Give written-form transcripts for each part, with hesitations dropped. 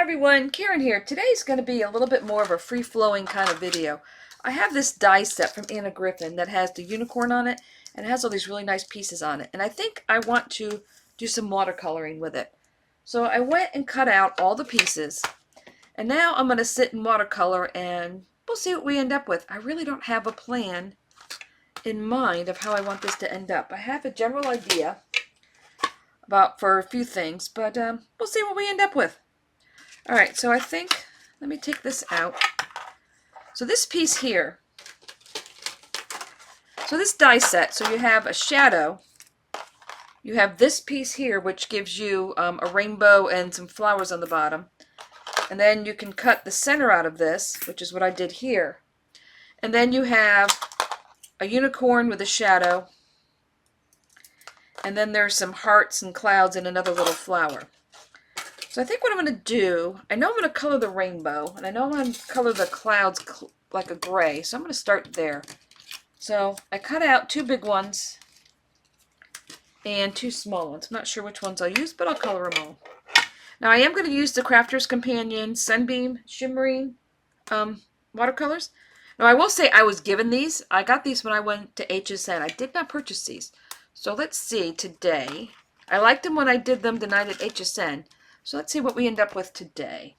everyone, Karen here. Today's going to be a little bit more of a free-flowing kind of video. I have this die set from Anna Griffin that has the unicorn on it and it has all these really nice pieces on it. And I think I want to do some watercoloring with it. So I went and cut out all the pieces and now I'm going to sit in watercolor and we'll see what we end up with. I really don't have a plan in mind of how I want this to end up. I have a general idea for a few things, but we'll see what we end up with. Alright, so I think, let me take this out. So this piece here, so this die set, so you have a shadow, you have this piece here which gives you a rainbow and some flowers on the bottom, and then you can cut the center out of this, which is what I did here, and then you have a unicorn with a shadow, and then there's some hearts and clouds and another little flower. So I think what I'm going to do, I know I'm going to color the rainbow, and I know I'm going to color the clouds like a gray, so I'm going to start there. So I cut out two big ones and two small ones. I'm not sure which ones I'll use, but I'll color them all. Now I am going to use the Crafter's Companion Sunbeam Shimmering watercolors. Now I will say I was given these. I got these when I went to HSN. I did not purchase these. So let's see today. I liked them when I did them the night at HSN. So let's see what we end up with today.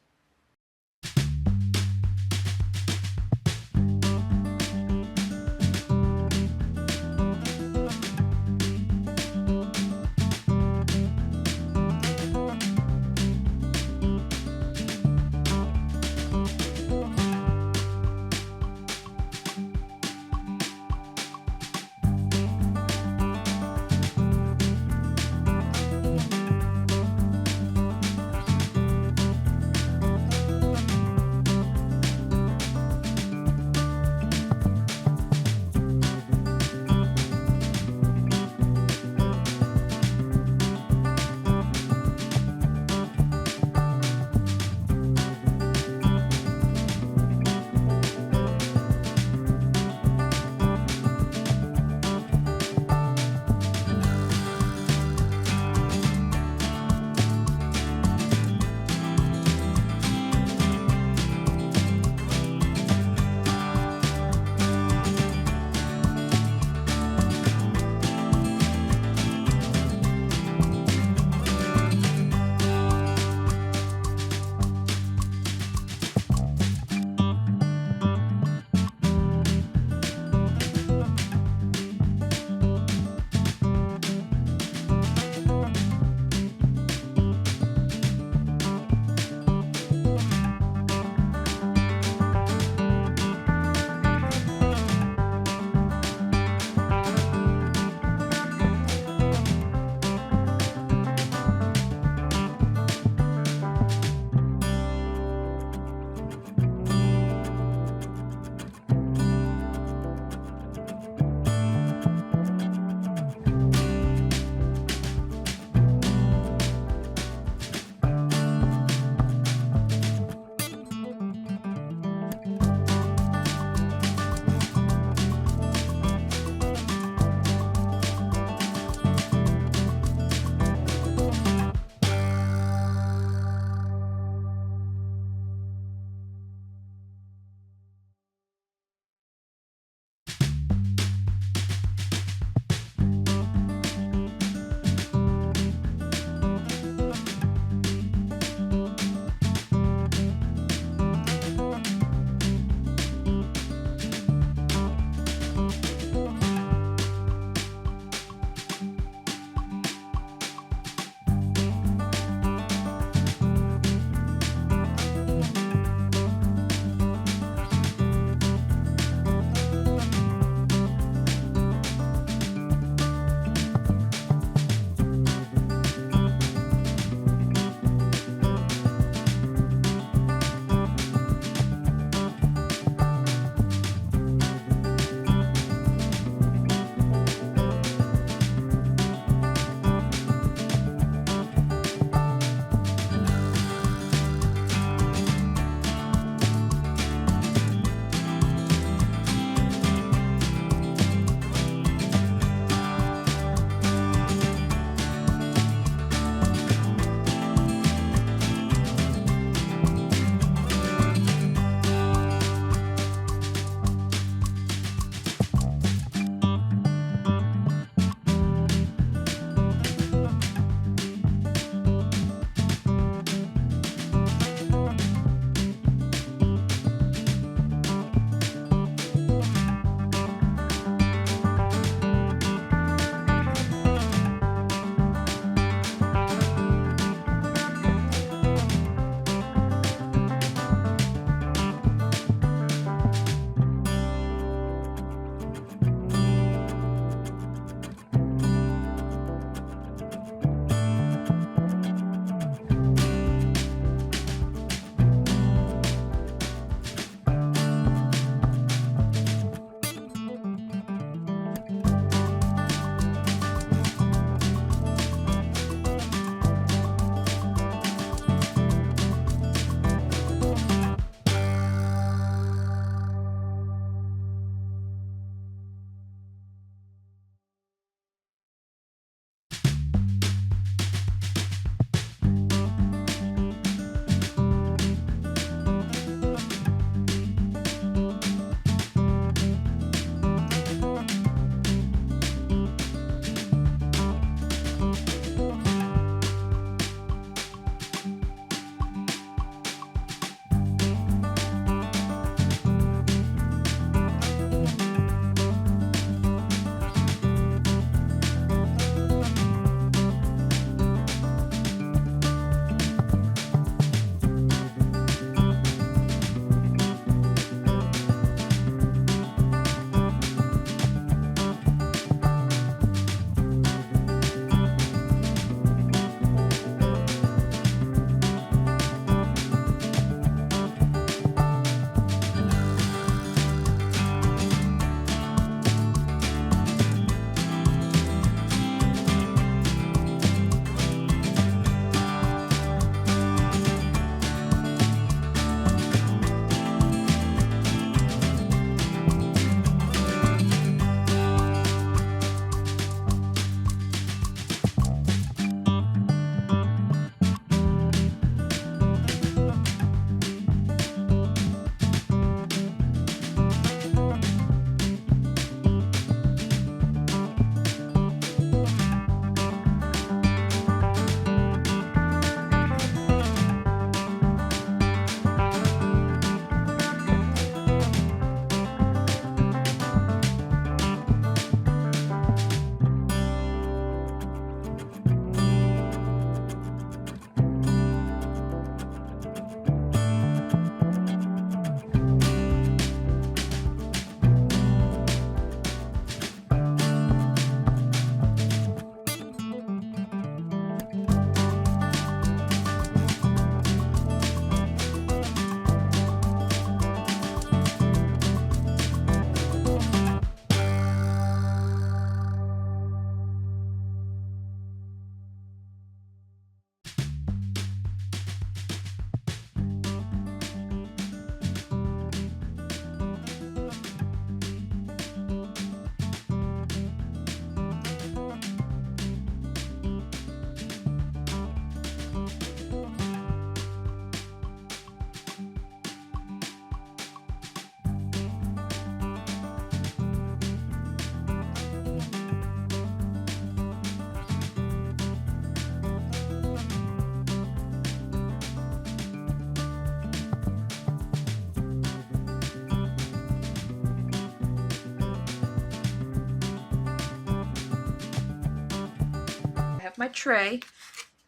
have my tray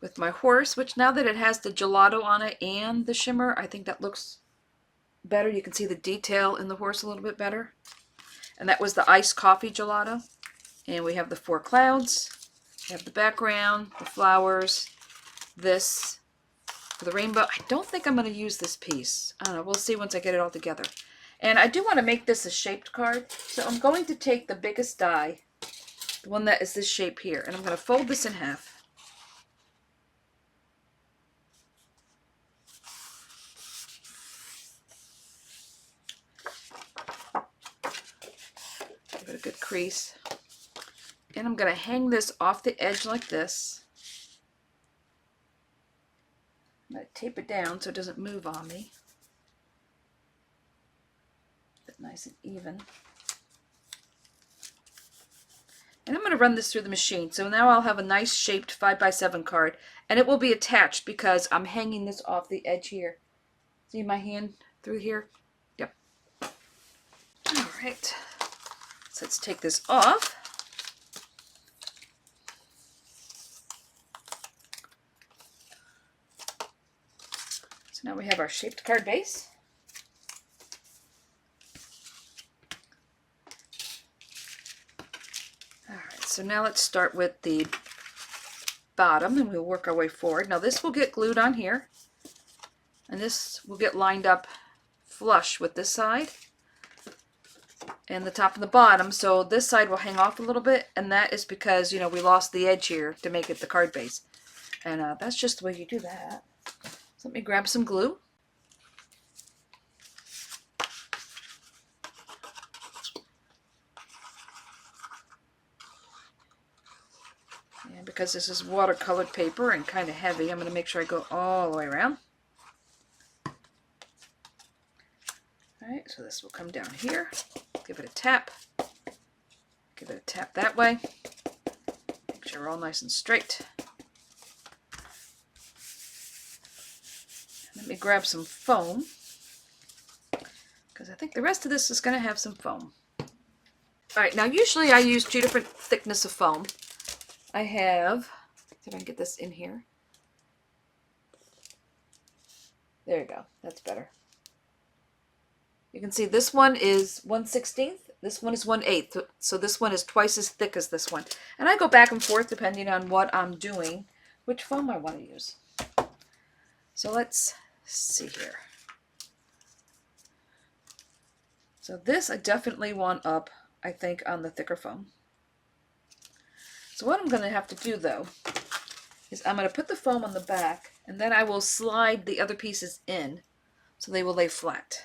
with my horse, which now that it has the gelato on it and the shimmer, I think that looks better. You can see the detail in the horse a little bit better. And that was the iced coffee gelato. And we have the 4 clouds. We have the background, the flowers, this for the rainbow. I don't think I'm going to use this piece. I don't know. We'll see once I get it all together. And I do want to make this a shaped card. So I'm going to take the biggest die, the one that is this shape here, and I'm going to fold this in half. Give it a good crease. And I'm going to hang this off the edge like this. I'm going to tape it down so it doesn't move on me. Get it nice and even. And I'm going to run this through the machine. So now I'll have a nice shaped 5x7 card. And it will be attached because I'm hanging this off the edge here. See my hand through here? Yep. All right. So let's take this off. So now we have our shaped card base. All right, so now let's start with the bottom and we'll work our way forward. Now this will get glued on here and this will get lined up flush with this side and the top and the bottom. So this side will hang off a little bit, and that is because, you know, we lost the edge here to make it the card base. And that's just the way you do that. So let me grab some glue. And because this is watercolored paper and kind of heavy, I'm going to make sure I go all the way around. Alright, so this will come down here. Give it a tap. Give it a tap that way. Make sure we're all nice and straight. Let me grab some foam, because I think the rest of this is going to have some foam. Alright, now usually I use 2 different thickness of foam. I have, see if I can get this in here. There you go, that's better. You can see this one is 1/16, this one is 1/8, so this one is twice as thick as this one. And I go back and forth depending on what I'm doing, which foam I want to use. So let's see here. So this I definitely want up, I think, on the thicker foam. So what I'm going to have to do though is I'm going to put the foam on the back and then I will slide the other pieces in so they will lay flat.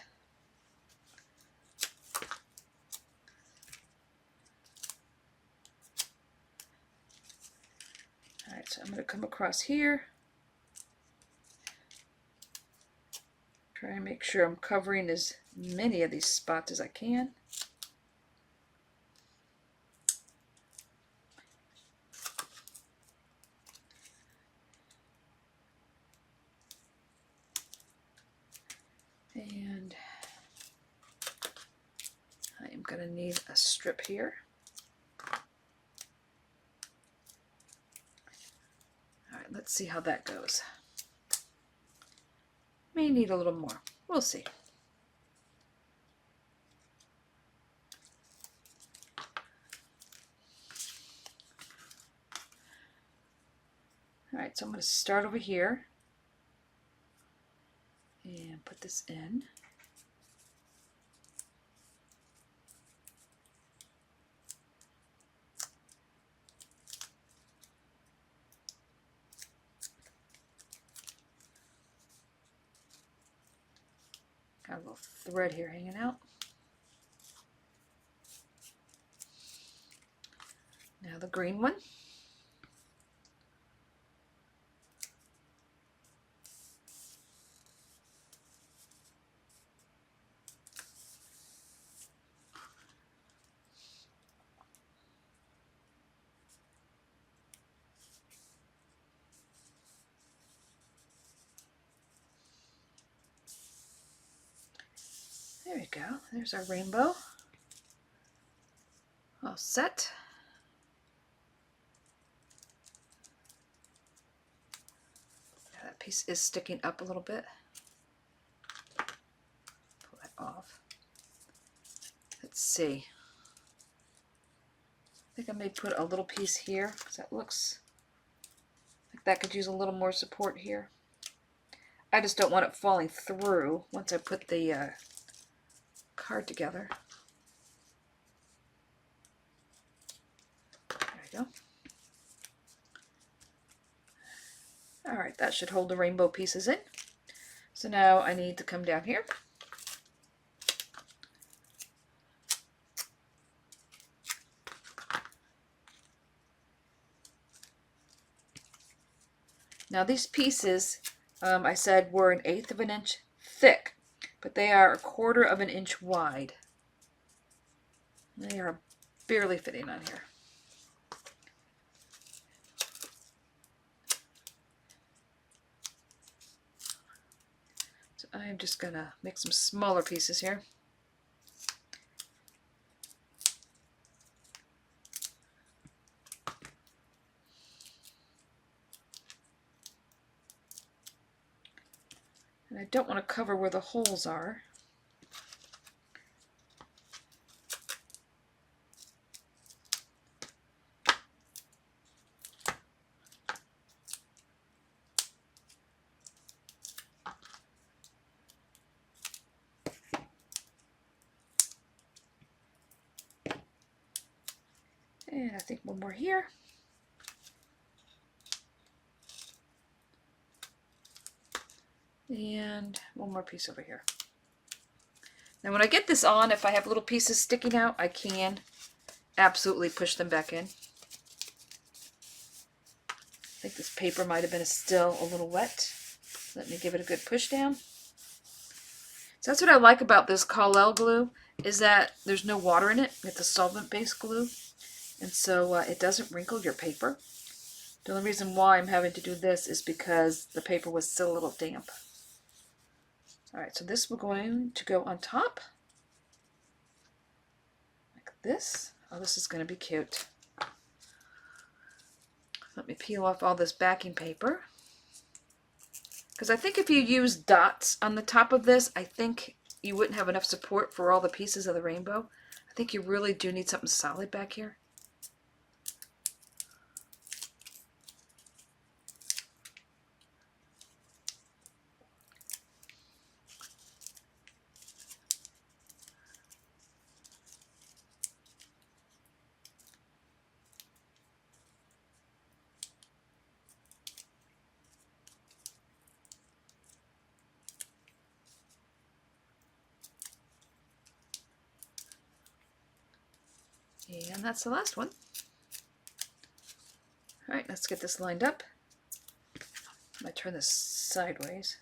Alright, so I'm going to come across here. Try and make sure I'm covering as many of these spots as I can. And I am going to need a strip here. Alright, let's see how that goes. May need a little more. We'll see. Alright, so I'm going to start over here and put this in. Got a little thread here hanging out. Now the green one. There we go. There's our rainbow. All set. piece is sticking up a little bit. Pull that off. Let's see. I think I may put a little piece here because that looks like that could use a little more support here. I just don't want it falling through once I put the card together. There we go. Alright, that should hold the rainbow pieces in. So now I need to come down here. Now these pieces, I said, were 1/8 of an inch thick, but they are 1/4 of an inch wide. They are barely fitting on here. So I'm just going to make some smaller pieces here. And I don't want to cover where the holes are. And I think one more here. And one more piece over here. Now when I get this on, if I have little pieces sticking out, I can absolutely push them back in. I think this paper might have been still a little wet. Let me give it a good push down. So that's what I like about this Collel glue, is that there's no water in it. It's a solvent-based glue, and so it doesn't wrinkle your paper. The only reason why I'm having to do this is because the paper was still a little damp. Alright, so this we're going to go on top, like this. Oh, this is going to be cute. Let me peel off all this backing paper. Because I think if you use dots on the top of this, I think you wouldn't have enough support for all the pieces of the rainbow. I think you really do need something solid back here. And that's the last one. Alright, let's get this lined up. I'm going to turn this sideways.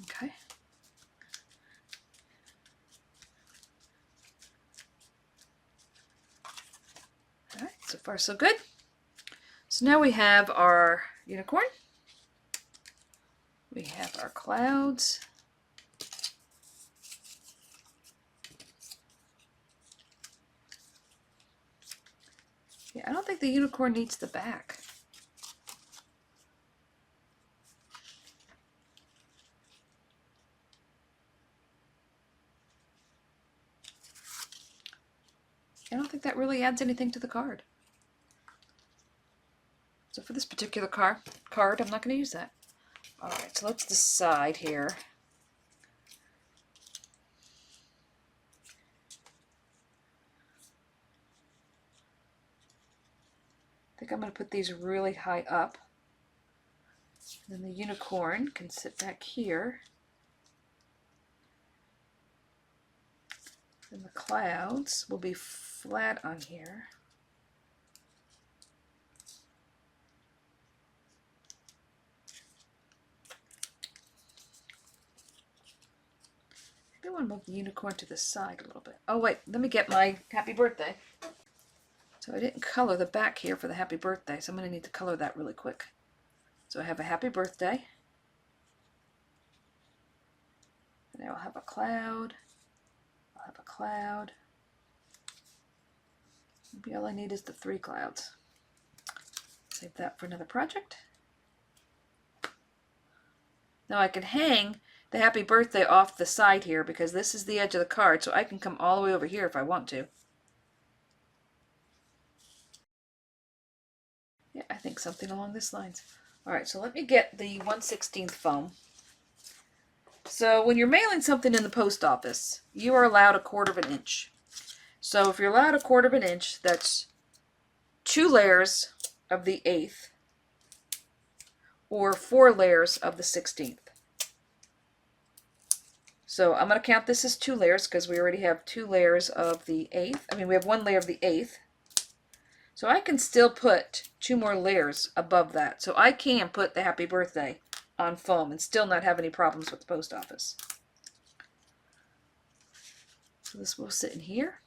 Okay. Alright, so far so good. So now we have our unicorn. We have our clouds. Yeah, I don't think the unicorn needs the back. I don't think that really adds anything to the card. So for this particular card, I'm not going to use that. Alright, so let's decide here. I think I'm going to put these really high up. And then the unicorn can sit back here. And the clouds will be flat on here. Maybe I want to move the unicorn to the side a little bit. Oh wait, let me get my happy birthday. So I didn't color the back here for the happy birthday, so I'm going to need to color that really quick. So I have a happy birthday. So now I'll have a cloud. I'll have a cloud. Maybe all I need is the 3 clouds. Save that for another project. Now I can hang the happy birthday off the side here because this is the edge of the card, so I can come all the way over here if I want to. Yeah, I think something along this lines. Alright, so let me get the 1/16 foam. So when you're mailing something in the post office, you are allowed 1/4 inch. So if you're allowed 1/4 inch, that's 2 layers of the 1/8 or 4 layers of the 16th. So I'm going to count this as 2 layers because we already have 2 layers of the 1/8. I mean, we have 1 layer of the 1/8. So I can still put 2 more layers above that. So I can put the happy birthday on foam and still not have any problems with the post office. So this will sit in here.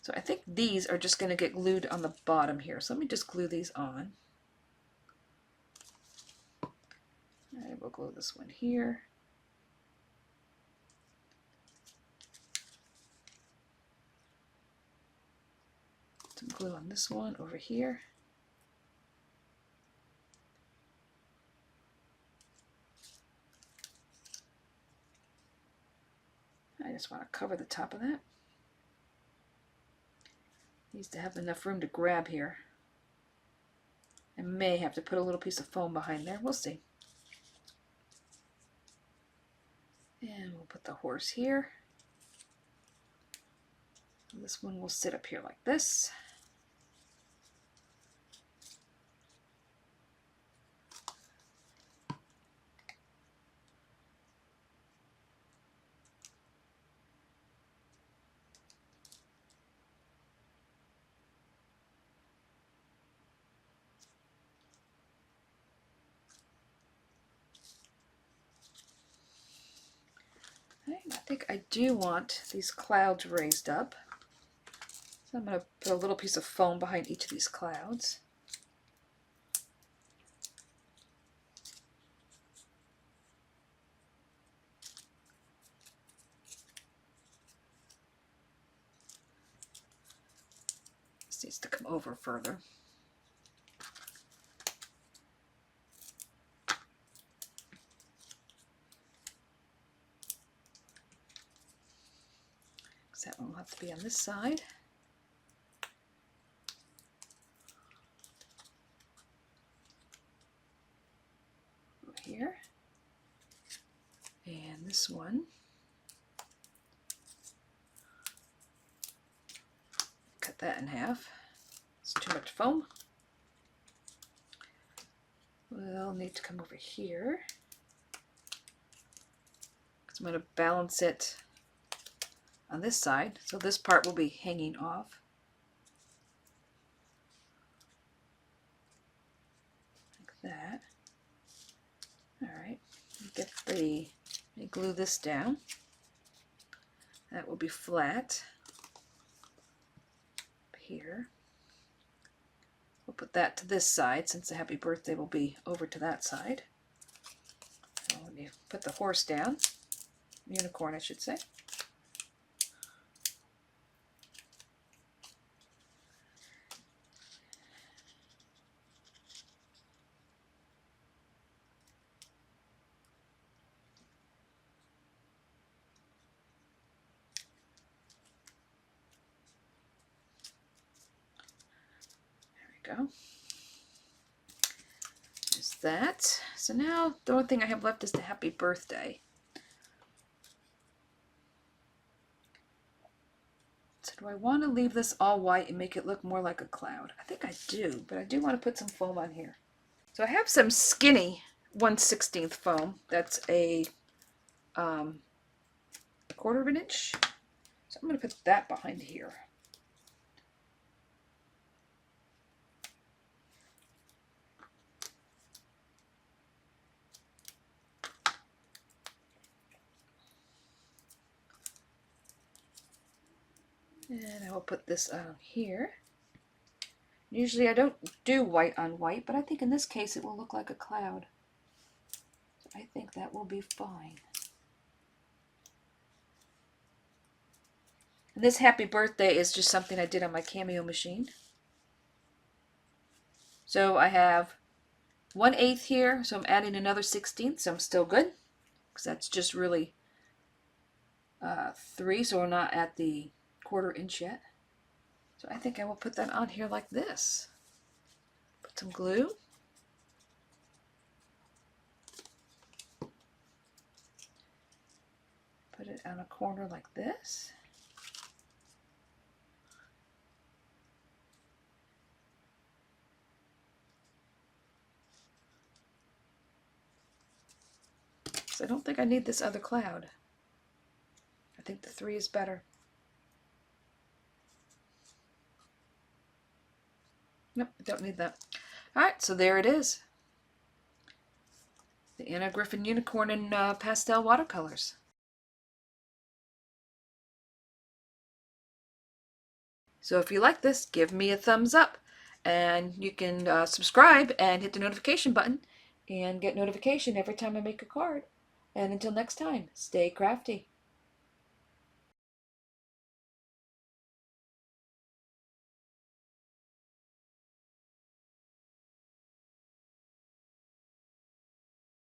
So I think these are just going to get glued on the bottom here. So let me just glue these on. I will glue this one here. Some glue on this one over here. I just want to cover the top of that. Needs to have enough room to grab here. I may have to put a little piece of foam behind there. We'll see. And we'll put the horse here. This one will sit up here like this. I think I do want these clouds raised up. So I'm going to put a little piece of foam behind each of these clouds. This needs to come over further. That one will have to be on this side. Over here. And this one. Cut that in half. It's too much foam. We'll need to come over here. Because I'm going to balance it on this side, so this part will be hanging off. Like that. Alright, let me glue this down. That will be flat. Up here. We'll put that to this side since the happy birthday will be over to that side. So let me put the horse down. Unicorn, I should say. Go. There's that. So now the only thing I have left is the happy birthday. So do I want to leave this all white and make it look more like a cloud? I think I do, but I do want to put some foam on here. So I have some skinny 1/16 foam. That's a 1/4 inch. So I'm going to put that behind here. And I will put this on here. Usually I don't do white on white, but I think in this case it will look like a cloud. I think that will be fine. And this happy birthday is just something I did on my Cameo machine. So I have 1/8 here, so I'm adding another 1/16, so I'm still good. Because that's just really 3, so we're not at the 1/4 inch yet. So I think I will put that on here like this. Put some glue. Put it on a corner like this. So I don't think I need this other cloud. I think the 3 is better. Nope, I don't need that. Alright, so there it is. The Anna Griffin unicorn in pastel watercolors. So if you like this, give me a thumbs up. And you can subscribe and hit the notification button and get notification every time I make a card. And until next time, stay crafty.